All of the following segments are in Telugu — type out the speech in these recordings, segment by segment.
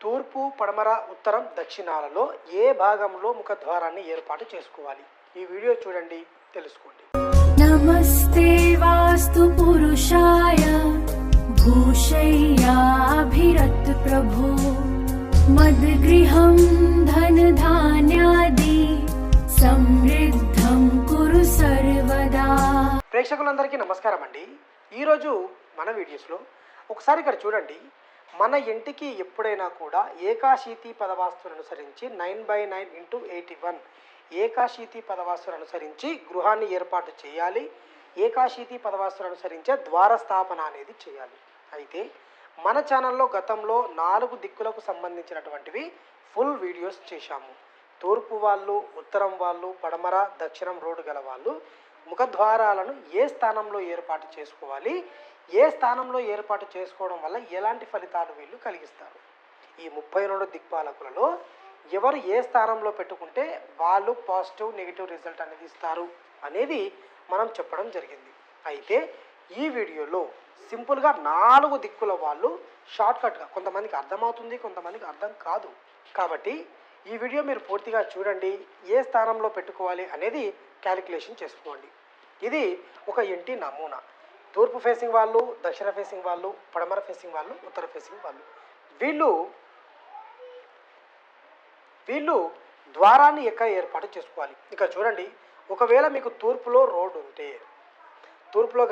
తూర్పు, పడమర, ఉత్తరం, దక్షిణాలలో ఏ భాగంలో ముఖద్వారాన్ని ఏర్పాటు చేసుకోవాలి? ఈ వీడియో చూడండి, తెలుసుకోండి. నమస్తే వాస్తు పురుషాయ భూషయ్యాభిరత్ ప్రభు మద్గృహం ధన ధాన్యాది సమృద్ధం కురు సర్వదా. ప్రేక్షకులందరికీ నమస్కారం అండి. ఈరోజు మన వీడియోస్లో ఒకసారి ఇక్కడ చూడండి. మన ఇంటికి ఎప్పుడైనా కూడా ఏకాశీతి పదవాస్తును అనుసరించి 9/9 × 81 ఏకాశీతి పదవాస్తును అనుసరించి గృహాన్ని ఏర్పాటు చేయాలి. ఏకాశీతి పదవాస్తును అనుసరించే ద్వారస్థాపన అనేది చేయాలి. అయితే మన ఛానల్లో గతంలో 4 దిక్కులకు సంబంధించినటువంటివి ఫుల్ వీడియోస్ చేశాము. తూర్పు వాళ్ళు, ఉత్తరం వాళ్ళు, పడమర, దక్షిణం రోడ్డు గల వాళ్ళు ముఖద్వారాలను ఏ స్థానంలో ఏర్పాటు చేసుకోవాలి, ఏ స్థానంలో ఏర్పాటు చేసుకోవడం వల్ల ఎలాంటి ఫలితాలు వీళ్ళు కలిగిస్తారు, ఈ 32 దిక్పాలకులలో ఎవరు ఏ స్థానంలో పెట్టుకుంటే వాళ్ళు పాజిటివ్ నెగిటివ్ రిజల్ట్ అనేది ఇస్తారు అనేది మనం చెప్పడం జరిగింది. అయితే ఈ వీడియోలో సింపుల్గా 4 దిక్కుల వాళ్ళు షార్ట్కట్గా, కొంతమందికి అర్థమవుతుంది, కొంతమందికి అర్థం కాదు. కాబట్టి ఈ వీడియో మీరు పూర్తిగా చూడండి. ఏ స్థానంలో పెట్టుకోవాలి అనేది క్యాలిక్యులేషన్ చేసుకోండి. ఇది ఒక ఇంటి నమూనా. తూర్పు ఫేసింగ్ వాళ్ళు, దక్షిణ ఫేసింగ్ వాళ్ళు, పడమర ఫేసింగ్ వాళ్ళు, ఉత్తర ఫేసింగ్ వాళ్ళు, వీళ్ళు ద్వారాన్ని ఎక్కడ ఏర్పాటు చేసుకోవాలి. ఇక్కడ చూడండి, ఒకవేళ మీకు తూర్పులో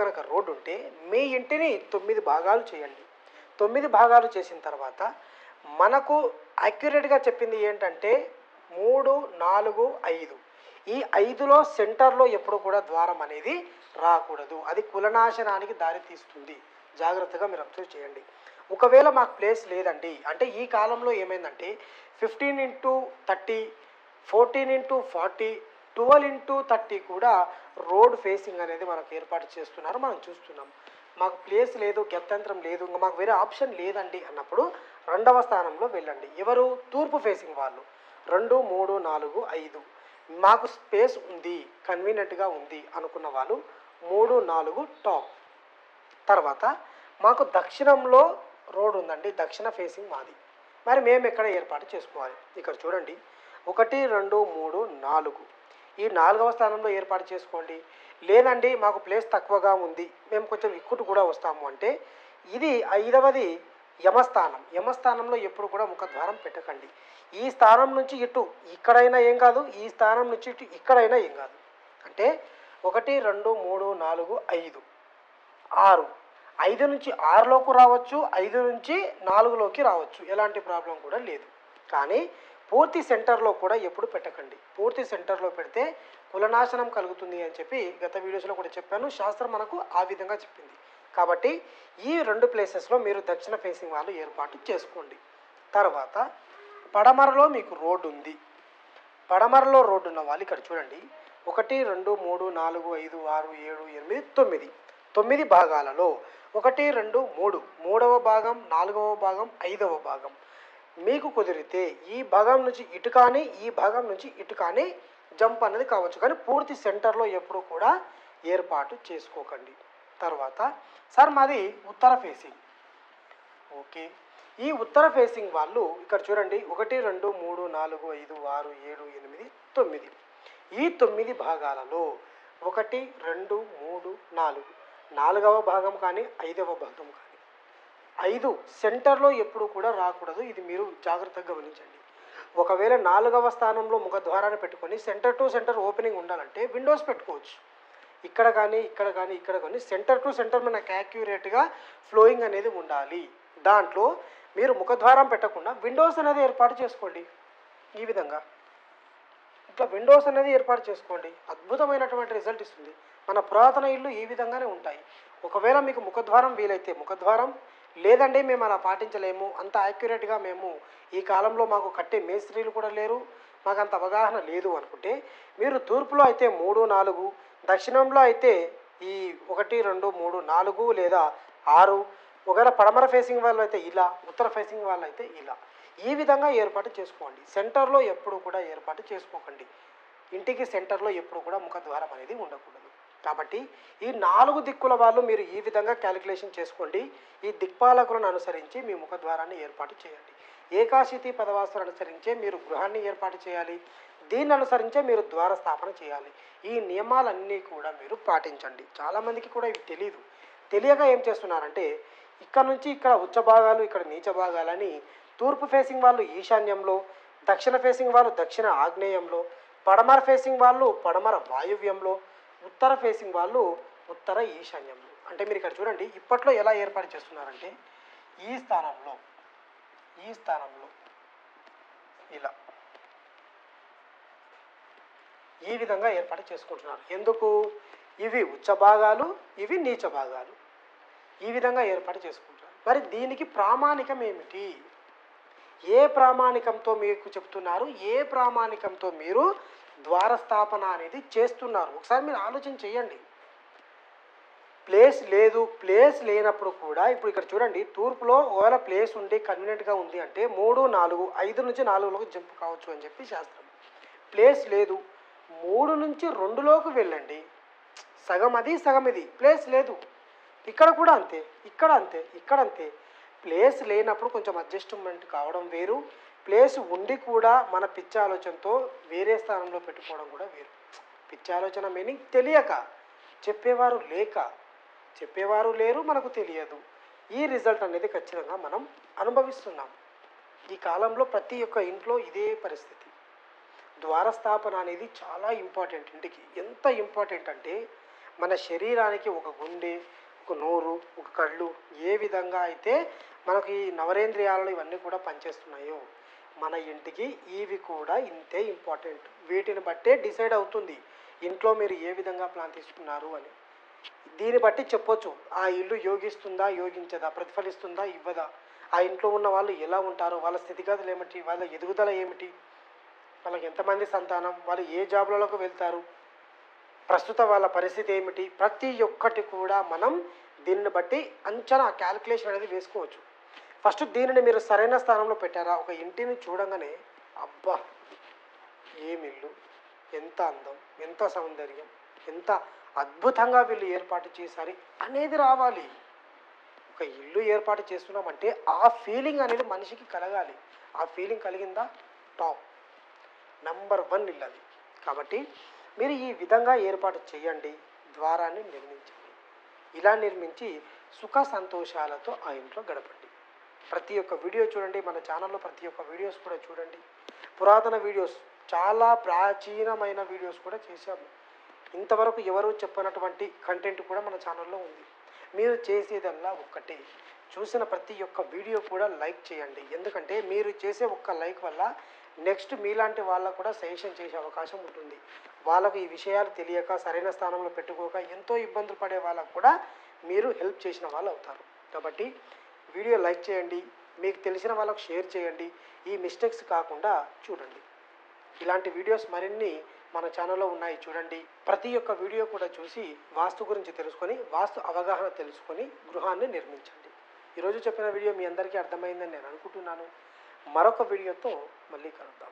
కనుక రోడ్డు ఉంటే మీ ఇంటిని 9 భాగాలు చేయండి. 9 భాగాలు చేసిన తర్వాత మనకు యాక్యురేట్గా చెప్పింది ఏంటంటే 3, 4, 5. ఈ 5లో సెంటర్లో ఎప్పుడు కూడా ద్వారం అనేది రాకూడదు. అది కులనాశనానికి దారి తీస్తుంది. జాగ్రత్తగా మీరు అబ్జర్వ్ చేయండి. ఒకవేళ మాకు ప్లేస్ లేదండి అంటే ఈ కాలంలో ఏమైందంటే 15 × 30, 14 × 40, 12 × 30 కూడా రోడ్ ఫేసింగ్ అనేది మనకు ఏర్పాటు చేస్తున్నారు, మనం చూస్తున్నాం. మాకు ప్లేస్ లేదు, గత్యంతరం లేదు, ఇంకా మాకు వేరే ఆప్షన్ లేదండి అన్నప్పుడు 2వ స్థానంలో వెళ్ళండి. ఎవరు? తూర్పు ఫేసింగ్ వాళ్ళు. 2, 3, 4, 5 మాకు స్పేస్ ఉంది, కన్వీనియంట్గా ఉంది అనుకున్న వాళ్ళు 3, 4 టాప్. తర్వాత మాకు దక్షిణంలో రోడ్ ఉందండి, దక్షిణ ఫేసింగ్ మాది. మరి మేము ఎక్కడ ఏర్పాటు చేసుకోవాలి? ఇక్కడ చూడండి, 1, 2, 3, 4 ఈ 4వ స్థానంలో ఏర్పాటు చేసుకోండి. లేదండి మాకు ప్లేస్ తక్కువగా ఉంది, మేము కొంచెం ఇక్కుటు కూడా వస్తాము అంటే ఇది 5వది యమస్థానం. యమస్థానంలో ఎప్పుడు కూడా ముఖద్వారం పెట్టకండి. ఈ స్థానం నుంచి ఇటు ఇక్కడైనా ఏం కాదు, ఈ స్థానం నుంచి ఇటు ఇక్కడైనా ఏం కాదు. అంటే 1, 2, 3, 4, 5, 6. 5 నుంచి 6లోకి రావచ్చు, 5 నుంచి 4లోకి రావచ్చు, ఎలాంటి ప్రాబ్లం కూడా లేదు. కానీ పూర్తి సెంటర్లో కూడా ఎప్పుడు పెట్టకండి. పూర్తి సెంటర్లో పెడితే కులనాశనం కలుగుతుంది అని చెప్పి గత వీడియోస్లో కూడా చెప్పాను. శాస్త్రం మనకు ఆ విధంగా చెప్పింది. కాబట్టి ఈ 2 ప్లేసెస్లో మీరు దక్షిణ ఫేసింగ్ వాళ్ళు ఏర్పాటు చేసుకోండి. తర్వాత పడమరలో మీకు రోడ్డు ఉంది. పడమరలో రోడ్డు ఉన్న వాళ్ళు ఇక్కడ చూడండి, 1, 2, 3, 4, 5, 6, 7, 8, 9 భాగాలలో 1, 2, 3 3వ భాగం, 4వ భాగం, 5వ భాగం మీకు కుదిరితే ఈ భాగం నుంచి ఇటు కానీ, ఈ భాగం నుంచి ఇటు కానీ జంప్ అనేది కావచ్చు, కానీ పూర్తి సెంటర్లో ఎప్పుడు కూడా ఏర్పాటు చేసుకోకండి. తర్వాత సార్ మాది ఉత్తర ఫేసింగ్. ఓకే, ఈ ఉత్తర ఫేసింగ్ వాళ్ళు ఇక్కడ చూడండి, 1, 2, 3, 4, 5, 6, 7, 8, 9 ఈ 9 భాగాలలో 1, 2, 3, 4 4వ భాగం కానీ, 5వ భాగం కానీ, 5 సెంటర్లో ఎప్పుడు కూడా రాకూడదు. ఇది మీరు జాగ్రత్తగా గమనించండి. ఒకవేళ 4వ స్థానంలో ముఖద్వారాన్ని పెట్టుకొని సెంటర్ టు సెంటర్ ఓపెనింగ్ ఉండాలంటే విండోస్ పెట్టుకోవచ్చు. ఇక్కడ కానీ, ఇక్కడ కానీ, ఇక్కడ కానీ సెంటర్ టు సెంటర్ మనకు యాక్యురేట్గా ఫ్లోయింగ్ అనేది ఉండాలి. దాంట్లో మీరు ముఖద్వారం పెట్టకుండా విండోస్ అనేది ఏర్పాటు చేసుకోండి. ఈ విధంగా ఇట్లా విండోస్ అనేది ఏర్పాటు చేసుకోండి, అద్భుతమైనటువంటి రిజల్ట్ ఇస్తుంది. మన పురాతన ఇల్లు ఈ విధంగానే ఉంటాయి. ఒకవేళ మీకు ముఖద్వారం వీలైతే ముఖద్వారం, లేదండి మేము అలా పాటించలేము, అంత యాక్యురేట్గా మేము ఈ కాలంలో మాకు కట్టే మేస్త్రీలు కూడా లేరు, మాకు అంత అవగాహన లేదు అనుకుంటే మీరు తూర్పులో అయితే 3, 4, దక్షిణంలో అయితే ఈ 1, 2, 3, 4 లేదా 6, ఒకవేళ పడమర ఫేసింగ్ వాళ్ళు అయితే ఇలా, ఉత్తర ఫేసింగ్ వాళ్ళు అయితే ఇలా, ఈ విధంగా ఏర్పాటు చేసుకోండి. సెంటర్లో ఎప్పుడు కూడా ఏర్పాటు చేసుకోకండి. ఇంటికి సెంటర్లో ఎప్పుడు కూడా ముఖద్వారం అనేది ఉండకూడదు. కాబట్టి ఈ 4 దిక్కుల వాళ్ళు మీరు ఈ విధంగా క్యాలిక్యులేషన్ చేసుకోండి. ఈ దిక్పాలకులను అనుసరించి మీ ముఖద్వారాన్ని ఏర్పాటు చేయండి. ఏకాశితి పదవాస్తులు అనుసరించే మీరు గృహాన్ని ఏర్పాటు చేయాలి. దీన్ని అనుసరించే మీరు ద్వార స్థాపన చేయాలి. ఈ నియమాలన్నీ కూడా మీరు పాటించండి. చాలామందికి కూడా ఇవి తెలియదు. తెలియక ఏం చేస్తున్నారంటే ఇక్కడ నుంచి ఇక్కడ ఉచ్చ భాగాలు, ఇక్కడ నీచ భాగాలని తూర్పు ఫేసింగ్ వాళ్ళు ఈశాన్యంలో, దక్షిణ ఫేసింగ్ వాళ్ళు దక్షిణ ఆగ్నేయంలో, పడమర ఫేసింగ్ వాళ్ళు పడమర వాయువ్యంలో, ఉత్తర ఫేసింగ్ వాళ్ళు ఉత్తర ఈశాన్యంలో. అంటే మీరు ఇక్కడ చూడండి, ఇప్పట్లో ఎలా ఏర్పాటు చేస్తున్నారంటే ఈ స్థానంలో ఇలా ఈ విధంగా ఏర్పాటు చేసుకుంటున్నారు. ఎందుకు? ఇవి ఉచ్చ భాగాలు, ఇవి నీచ భాగాలు. ఈ విధంగా ఏర్పాటు చేసుకుంటారు. మరి దీనికి ప్రామాణికం ఏమిటి? ఏ ప్రామాణికంతో మీకు చెప్తున్నారు? ఏ ప్రామాణికంతో మీరు ద్వారస్థాపన అనేది చేస్తున్నారు? ఒకసారి మీరు ఆలోచన చేయండి. ప్లేస్ లేదు, ప్లేస్ లేనప్పుడు కూడా ఇప్పుడు ఇక్కడ చూడండి, తూర్పులో ఒకవేళ ప్లేస్ ఉండి కన్వీనియంట్గా ఉంది అంటే 3, 4, 5 నుంచి 4లోకి జంప్ కావచ్చు అని చెప్పి శాస్త్రం. ప్లేస్ లేదు, 3 నుంచి 2లోకి వెళ్ళండి. సగం అది సగం ఇది. ప్లేస్ లేదు. ఇక్కడ కూడా అంతే, ఇక్కడ అంతే, ఇక్కడ అంతే. ప్లేస్ లేనప్పుడు కొంచెం అడ్జస్ట్మెంట్ కావడం వేరు, ప్లేస్ ఉండి కూడా మన పిచ్చి ఆలోచనతో వేరే స్థానంలో పెట్టుకోవడం కూడా వేరు. పిచ్చి ఆలోచన మీనింగ్ తెలియక, చెప్పేవారు లేరు, మనకు తెలియదు. ఈ రిజల్ట్ అనేది ఖచ్చితంగా మనం అనుభవిస్తున్నాం. ఈ కాలంలో ప్రతి ఒక్క ఇంట్లో ఇదే పరిస్థితి. ద్వారస్థాపన అనేది చాలా ఇంపార్టెంట్. ఇంటికి ఎంత ఇంపార్టెంట్ అంటే మన శరీరానికి ఒక గుండె, ఒక నోరు, ఒక కళ్ళు ఏ విధంగా అయితే మనకి ఈ నవరేంద్రియాలు ఇవన్నీ కూడా పనిచేస్తున్నాయో మన ఇంటికి ఇవి కూడా ఇంతే ఇంపార్టెంట్. వీటిని బట్టే డిసైడ్ అవుతుంది ఇంట్లో మీరు ఏ విధంగా ప్లాన్ తీసుకున్నారు అని. దీన్ని బట్టి చెప్పొచ్చు ఆ ఇల్లు యోగిస్తుందా, యోగించదా, ప్రతిఫలిస్తుందా, ఇవ్వదా, ఆ ఇంట్లో ఉన్న వాళ్ళు ఎలా ఉంటారో, వాళ్ళ స్థితిగతులు ఏమిటి, వాళ్ళ ఎదుగుదల ఏమిటి, వాళ్ళకి ఎంతమంది సంతానం, వాళ్ళు ఏ జాబ్లలోకి వెళ్తారు, ప్రస్తుత వాళ్ళ పరిస్థితి ఏమిటి, ప్రతి ఒక్కటి కూడా మనం దీన్ని బట్టి అంచనా క్యాలిక్యులేషన్ అనేది వేసుకోవచ్చు. ఫస్ట్ దీనిని మీరు సరైన స్థానంలో పెట్టారా? ఒక ఇంటిని చూడంగానే అబ్బా ఏమి ఇల్లు, ఎంత అందం, ఎంత సౌందర్యం, ఎంత అద్భుతంగా వీళ్ళు ఏర్పాటు చేశారు అనేది రావాలి. ఒక ఇల్లు ఏర్పాటు చేస్తున్నామంటే ఆ ఫీలింగ్ అనేది మనిషికి కలగాలి. ఆ ఫీలింగ్ కలిగిందా టాప్ నంబర్ 1 ఇల్లు అది. కాబట్టి మీరు ఈ విధంగా ఏర్పాటు చేయండి, ద్వారాన్ని నిర్మించండి. ఇలా నిర్మించి సుఖ సంతోషాలతో ఆ ఇంట్లో గడపండి. ప్రతి ఒక్క వీడియో చూడండి, మన ఛానల్లో ప్రతి ఒక్క వీడియోస్ కూడా చూడండి. పురాతన వీడియోస్, చాలా ప్రాచీనమైన వీడియోస్ కూడా చేశాము. ఇంతవరకు ఎవరు చెప్పనటువంటి కంటెంట్ కూడా మన ఛానల్లో ఉంది. మీరు చేసేదల్లా ఒక్కటే, చూసిన ప్రతి ఒక్క వీడియో కూడా లైక్ చేయండి. ఎందుకంటే మీరు చేసే ఒక్క లైక్ వల్ల నెక్స్ట్ మీలాంటి వాళ్ళకు కూడా సజెషన్ చేసే అవకాశం ఉంటుంది. వాళ్ళకు ఈ విషయాలు తెలియక సరైన స్థానంలో పెట్టుకోక ఎంతో ఇబ్బందులు పడే వాళ్ళకు కూడా మీరు హెల్ప్ చేసిన వాళ్ళు అవుతారు. కాబట్టి వీడియో లైక్ చేయండి, మీకు తెలిసిన వాళ్ళకు షేర్ చేయండి. ఈ మిస్టేక్స్ కాకుండా చూడండి. ఇలాంటి వీడియోస్ మరిన్ని మన ఛానల్లో ఉన్నాయి, చూడండి. ప్రతి ఒక్క వీడియో కూడా చూసి వాస్తు గురించి తెలుసుకొని, వాస్తు అవగాహన తెలుసుకొని గృహాన్ని నిర్మించండి. ఈరోజు చెప్పిన వీడియో మీ అందరికీ అర్థమైందని నేను అనుకుంటున్నాను. మరొక వీడియోతో మళ్ళీ కలుద్దాం.